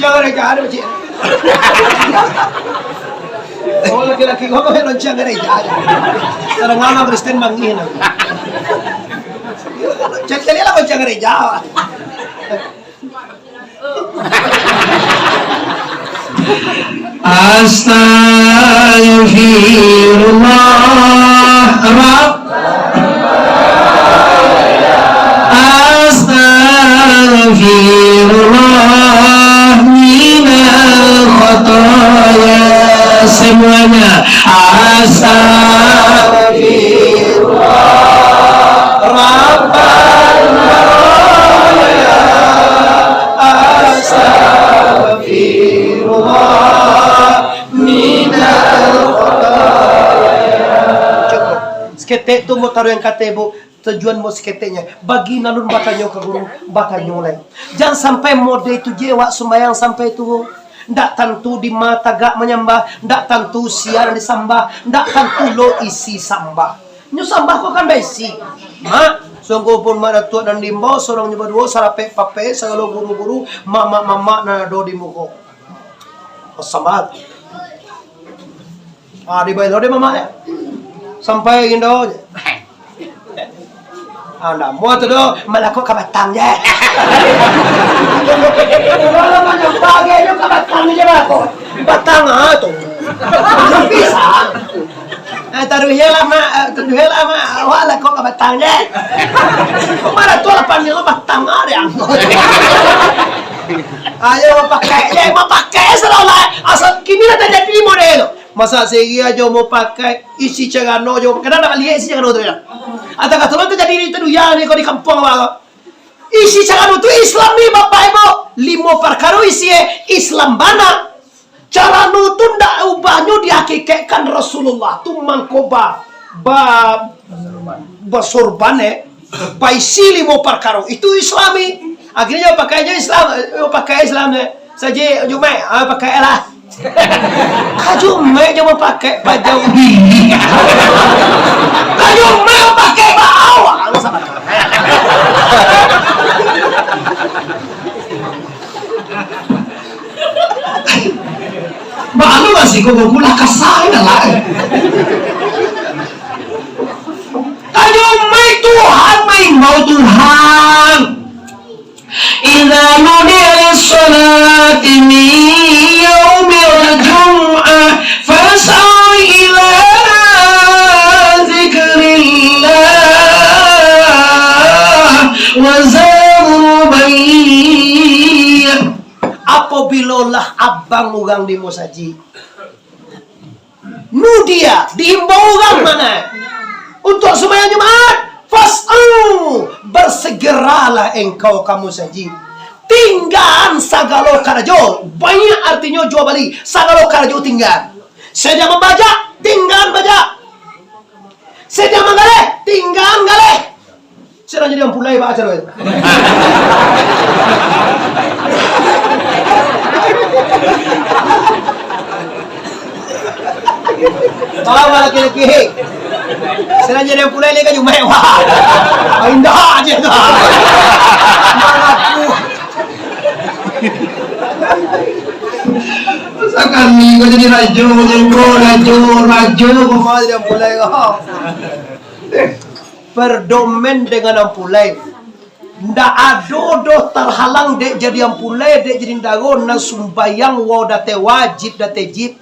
Jangan ada macam. Oh laki-laki kau kan lonceng gereja aja. Sekarang ngana Kristen mangin. Cek-cek lah lonceng gereja. Astaghfirullah Astaghfirullah minal khotoya semuanya astaghfirullah Rabbana Skete tu mo taruh yang katebo. Tujuan mo sketenya. Bagi nalun batanyo ke guru batanyo lain. Jangan sampai mode itu jewa sumayang sampai itu. Ndak tentu di mata gak menyembah. Ndak tentu siar disambah. Ndak tentu lo isi sambah. Nyo sambah kok kan besi. Mak. Sungguh pun mana tua dan dimbau. Sorang nyoba dua. Sarape pape. Sagalo guru-guru. Mama na do di muko. Sambah. Di bayar dia mama ya. Sampai Indo. Anda mau tu do malako kabatang je. Kalau macam bagai tu kabatang je aku. Batang tu. Bisa. Taruhnya lama wala ko kabatang je. Mana tu lapan ni batang ada. Ayo pakai selalu asal kini dah jadi model. Masa segi aja mau pakai isi cagano jo kadang nak lihat isi cagano tu ya. Ada kata lo tu jadi itu ya ni kau di kampung apa? Isi cagano tu Islam ni bapak ibu. Limo perkara isi Islam bana. Cara nutun dak ubahnya dihakikatkan Rasulullah tu mangkoba basorbane baisi limo perkara itu Islami. Akhirnya pakainya Islam saja Jumat pakailah. Kaju me jangan pakai baju gini. Kaju me pakai bawah. Malu masih kau gula kasar lah. Kaju me Tuhan mau Tuhan. Idza nudiya lis-salati min yaumil jum'ah fas'au ila dzikrillah wa zaru bayy. Apabila abang ugang di mosaji nudia diimbau ugang mana untuk sembahyang Jumat. Fas'au bersegeralah engkau kamu saji. Tinggal sagalo karajo. Banyak artinya jual beli. Sagalo karajo tinggal. Sedia membaca, tinggal baca. Sedia menggaleh, tinggal galeh. Serang jadi ampulai baca loh. Bawa laki-laki. Serang jadi ampulai lagi cuma wah. Indah aja tu. Mangaku. Sekarang ni kau jadi rajo, kau jadi ampulai kau. Berdomen dengan ampulai. Ndak ada terhalang dek jadi ampulai dek jadi dago nang sumbayang date wajib wajib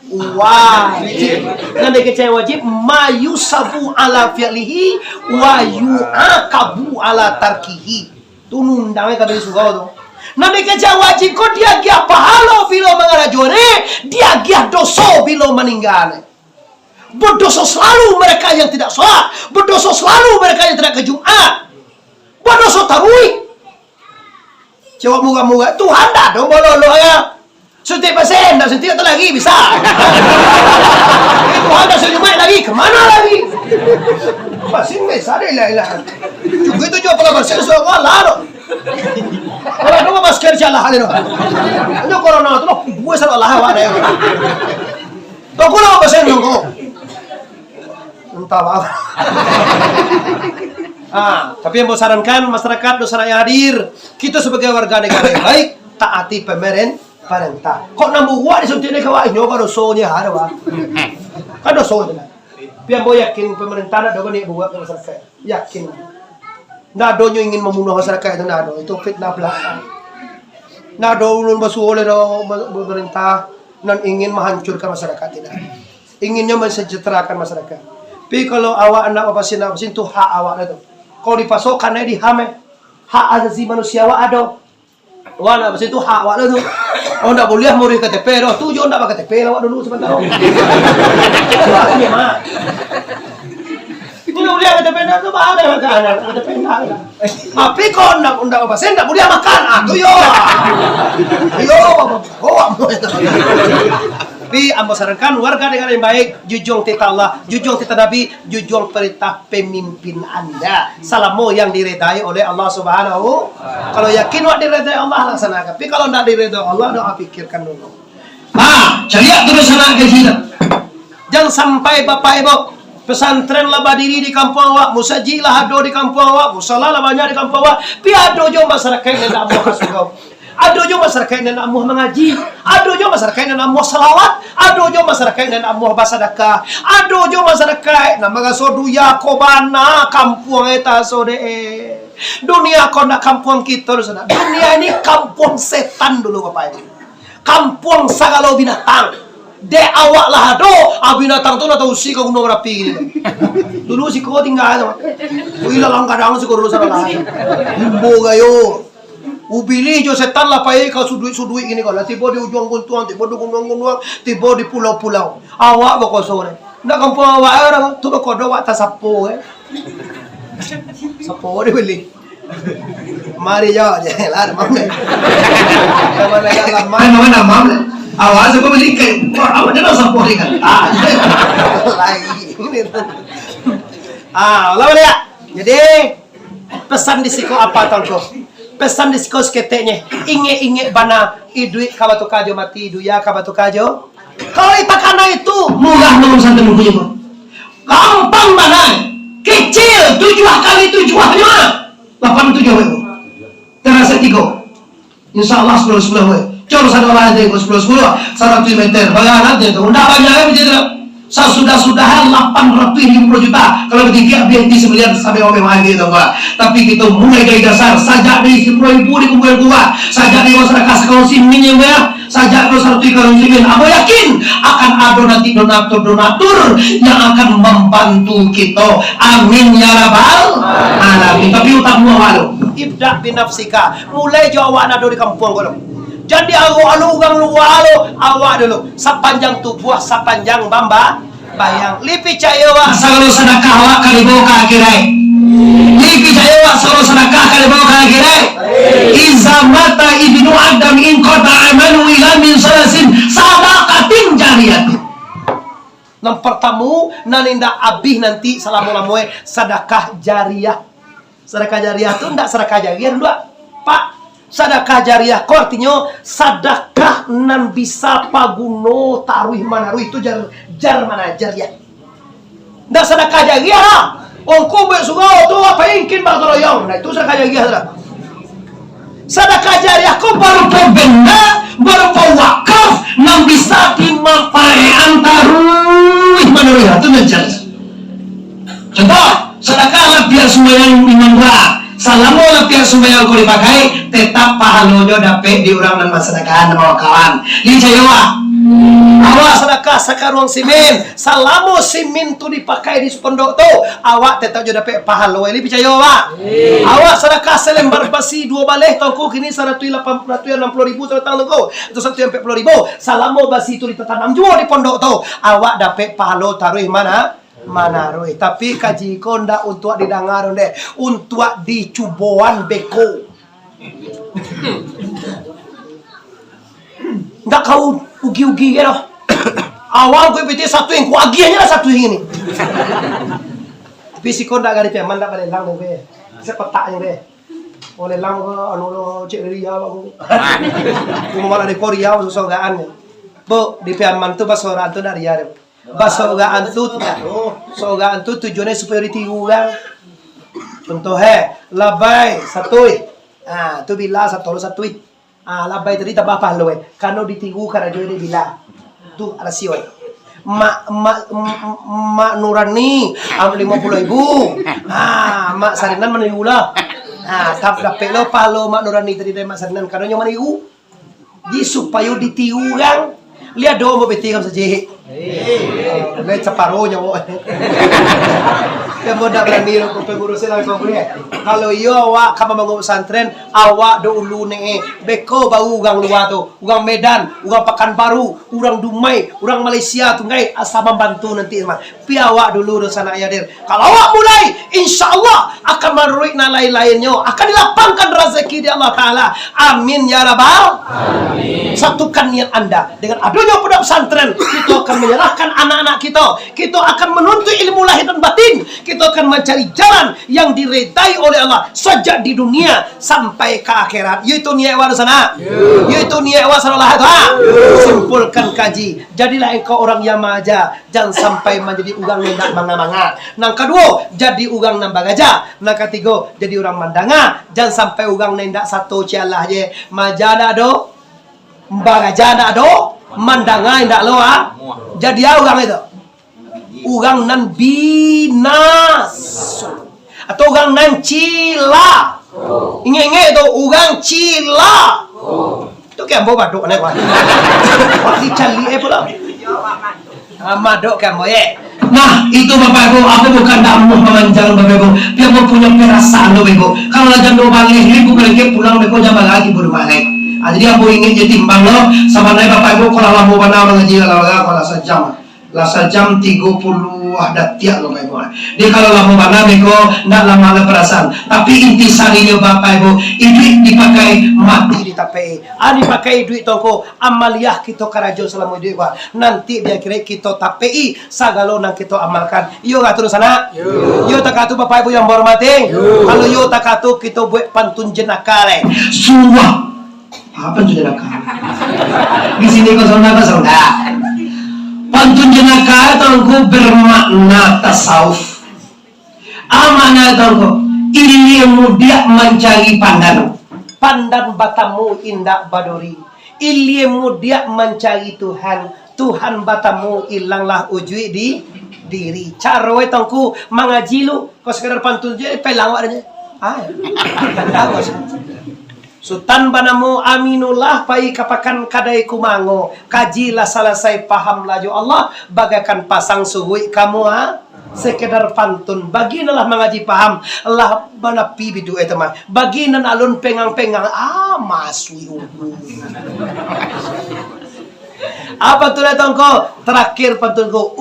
nang dek wajib mayu sabu ala fi'lihi wa yu'aqabu ala tarkihi tu nundang ka dari sugao tu nang dek wajib ko dia gia pahalo bilo mangarajore dia gia doso bilo meninggal. Berdosa selalu mereka yang tidak sholat, berdosa selalu mereka yang tidak ke Jumat, berdosa tarawih. Jawab muka-muka Tuhan dah dong bololo ya. Suntik pasien, dah suntik atau lagi bisa. Tuhan dah Jumat lagi, kemana lagi? Pasien bisa deh lah. Juga itu juga kalau pasien suka lalu. Kalau dulu masker jalan hal itu. Ini corona tu loh, gue salah lah awak deh. Kau kalau pasien dong. Entah apa. Tapi yang sarankan masyarakat dosa yang hadir, kita sebagai warga negara yang baik taati pemerintah. Kok nambu gua disuntik ni kawai nyoba dosonya ada wah. Kan dosonya. Biar mau yakin pemerintah nak doa ni buat ke masyarakat. Yakin. Nak donyo ingin membunuh masyarakat itu nak do. Itu fitnah belaka. Nak do ulun basuh oleh pemerintah dan ingin menghancurkan masyarakat tidak. Inginnya mensejahterakan masyarakat. Tapi kalau awak nak pasin tu hak awak itu. Kalau dipasokkan di hame, hak asasi manusia awak ada. Awak nak pasin tu hak awak itu. Awak tak boleh murid KTP dah. Tu jangan nak KTP awak dulu sebentar. Ini mah. Ini boleh KTP dah tu ada makan. KTP dah. Tapi kalau nak pasin tak boleh makan. Tu yo. Yo, awak mau itu. Tapi ambo sarankan warga dengan yang baik, jujung tita Allah, jujung tita Nabi, jujung perintah pemimpin Anda. Salamu yang diredai oleh Allah Subhanahu. Kalau yakin wak diredai Allah laksanakan. Tapi kalau tidak diredai Allah, doa pikirkan dulu. Syariat terus anak ke sini. Jangan sampai Bapak Ibu pesantren lah berdiri di kampung awak, musaji lah ado di kampung awak, musalah lah banyak di kampung awak. Pi ado jo masyarakat yang nak mau kasugau. Ado jo masyarakat yang nak mau mengaji. Ado jo masyarakat yang nak mau selawat. Ado jo masyarakat yang nak mau bersedekah. Ado jo masyarakat nak magasodu ya kobana kampung eta sode. Dunia kau nak kampung kita sana. Dunia ini kampung setan dulu Bapak Ibu. Kampung sagala binatang. De awak lah do, binatang tu nak tahu si kau gunung rapi ini. Dulu si kau tinggal, uilah lang kadang si kau dulu sana lah. Limbo gayo. Ubili jo setan lah pai kau sudui ini kau lah. Tiba di ujung guntuang, tiba di gunung-gunung, tiba di pulau-pulau. Awak bakal sore. Nak kampung awak orang tu bakal do awak tasapo Sapo dia beli. Mari jauh je lah, mamle. Mana yang Mana mamle. Awak saya beli ke. Awak jangan sapo ni kan. Lagi. Lawan ya. Jadi pesan di siko apa tangko? Pesan di siko seketeknya. Inge bana iduit kabatu kajo mati iduya kabatu kajo. Kalau itakana itu Murah nomor satu punya kau. Gampang mana? Kecil 7 kali 7-nya 87 wego. Terasa 3. Insyaallah 10 wego. Cor sana orang ada 10 100 meter. Bagaimana dia tu? Unda banyak begitu. Sudah-sudahan 850 juta. Kalau bertiga BNT 9 sampai omeh lagi tu Pak. Tapi kita mulai dari dasar sajak dari 10.000 dikumpulkan tua. Sajak dari masyarakat sekolah simin ya. Sajak dari 100 kalau simin. Aku yakin akan ada nanti donatur yang akan membantu kita. Amin ya rabbal alamin. Tapi utang muawalu. Ibda binafsika. Mulai Jawa nado di kampung kau. Jadi alu gang lualo awak dulu sepanjang tubuh sepanjang bamba bayang lipi cayewa Selalu sedekah awak kali bawa ke akhirat. Lipi cayewa selalu sedekah kali bawa ke akhirat. Iza mata ibnu Adam in qata amalu ila min salasin sadaqatin jariyatin. Yang pertama naninda abih nanti salamu-lamuwe sedekah jariah. Sedekah jariah itu ndak sedekah jariah dua Pak. Sedekah jariah ko artinya sedekah nan bisa paguno taruh mana ruh itu jar mana jariah. Ndak sedekah jariah lah. Ongko besugao tu apa ingin bagoroyong. Nah itu sedekah jariah lah. Sedekah jariah ko berupa benda, berupa wakaf nan bisa dimanfaatkan taruh mana ruh itu menjadi. Contoh, sedekah lah biar semua yang dimandra. Salamu lah biar semua yang kau dipakai tetap pahalanya dapat diurang dan masyarakat sama kawan. Ini Jawa. Awak sedekah sakarung simin, salamu simin tu dipakai di pondok tu, awak tetap juga dapat pahala. Ini percaya awak. Awak sedekah selembar besi 2 baleh tongku kini 160.000 setang tongku, itu 140.000. Salamu besi tu ditanam juga di pondok tu, awak dapat pahala taruh mana roi. Tapi kaji konda untuk didengar deh, untuk dicuboan beko. Nggak kau ugi-ugi gitu. Awal gue PT satu yang ku agiannya lah satu yang ini. Tapi si konda gak dipeman tak ada lang deh. Sepetaknya deh. Oleh lang ke anu cek Ria aku. Cuma malah di Korea susah gaan. Bu di peman tu basoran tu dari ya. Basogaan tu tujuannya supaya ditiru kan. Contoh labai satu. Tu bila satu. Labai tadi tak apa loh. Karena ditiru karena dia bila. Tu alasio. Mak Nurani 50.000. Mak Sarinan meniru lah. Tap dapat lo palo mak Nurani tadi dari mak Sarinan karena yang meniru. Jadi supaya ditiru kan. Lihat dong mau beti kamu saja. Lihat separuhnya mau. Kamu dah berani lo pengurusin lagi kau boleh. Kalau yo awak kamu bangun pesantren, awak dulu nih beko bau ugang luar tu, ugang Medan, ugang Pekanbaru, urang Dumai, urang Malaysia tu ngai asal membantu nanti mah. Pi awak dulu do sana ya dir. Kalau awak mulai, insya Allah akan meruik na lain-lainnya, akan dilapangkan rezeki di Allah Taala. Amin ya rabbal. Amin. Satukan niat anda dengan adanya pondok pesantren, kita akan menyerahkan anak-anak kita akan menuntut ilmu lahir dan batin. Kita akan mencari jalan yang diridai oleh Allah sejak di dunia sampai ke akhirat. Yaitu niat awak sana. Yaitu niat awak sana lah. Simpulkan kaji. Jadilah engkau orang yang maja. Jangan sampai menjadi ugang nendak manga-manga. Nang kedua, jadi ugang nambah gajah. Nang ketiga, jadi orang mandanga. Jangan sampai ugang nendak satu cialah je. Maja dak do. Mbak gajah dak do. Mandanga ndak lo ah. Jadi ugang itu. Ugang nan binas atau ugang nan cila. Inge itu ugang cila. Itu kayak mau baduk nih, pasti cali pula. Madok kamu ya. Nah, itu Bapak Ibu, aku bukan damu memanjang Bapak Ibu. Dia mau punya perasaan Bapak Ibu. Kalau jam 2 pagi, ibu lagi pulang, Bapak jam lagi baru balik. Jadi aku ingin jadi timbang lo sama naik Bapak Ibu kalau lama mana mengaji kalau sejam. Lasa jam 30 ada tiap lo Bapak Ibu. Dia kalau lama mana beko ndak lama ada perasaan. Tapi inti sarinya Bapak Ibu, ini dipakai mati ditapai. Dipakai duit toko amaliah kita karajo selama duit gua. Nanti dia kira kita tapai sagalo nang kita amalkan. Yo ngatur sana. Yo takatu Bapak Ibu yang hormati. Kalau yo takatu kita buat pantun jenaka le. Suah. Apa pantun jenaka? Di sini kau saudara. Pantun jenaka tangku bermakna tasawuf. Amanah tangku ilmu dia mencari pandan. Pandan batamu indak badori. Ilmu dia mencari Tuhan. Tuhan batamu ilanglah ujui di diri. Carwe tangku mengaji lu. Kau sekedar pantun je pelang aja. Tahu. Sultan banamu aminullah pai kapakan kadai kumango kajilah selesai paham laju Allah bagaikan pasang suhui kamu sekedar pantun baginalah mengaji paham Allah mana pi bidu eta mah baginan alun pengang-pengang masui apa tuh tongko terakhir pantunku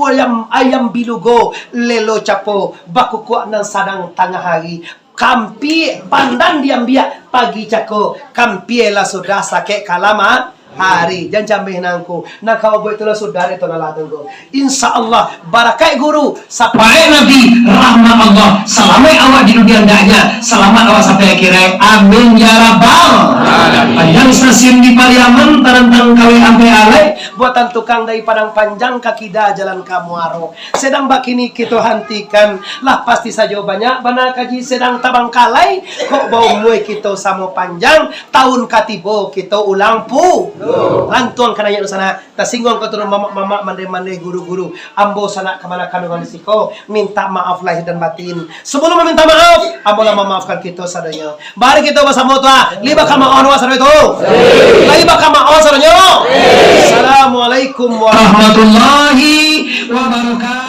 ayam bilugo lelo capo baku kuat nan sadang tengah hari kampi pandan diambil pagi cako kampi lah sudah sakit kalama hari jangan jambe nangku nak kau buat itulah saudara itu nalah tunggu insyaallah barakai guru sampai nabi rahmat Allah selamat awak di dunia ndaknya selamat awak sampai akhir amin ya rabbal alamin panjang stasiun di Pariaman tarantang kawe ampe alai buatan tukang dari Padang Panjang kaki dah jalan Kamuaro sedang bakini kita hentikan lah pasti saja banyak bana kaji sedang tabang kalai kok bau muai kita sama panjang tahun katibo kita ulang pu lantuang kananya sana tasinggung ke turun mama mande guru-guru ambo sana kemana kandungan risiko minta maaf lahir dan batin sebelum meminta maaf ambo lah memaafkan kita sadanya bari kita bersama tua liba kama on wasar itu liba kama on sadanya assalamualaikum warahmatullahi wabarakatuh.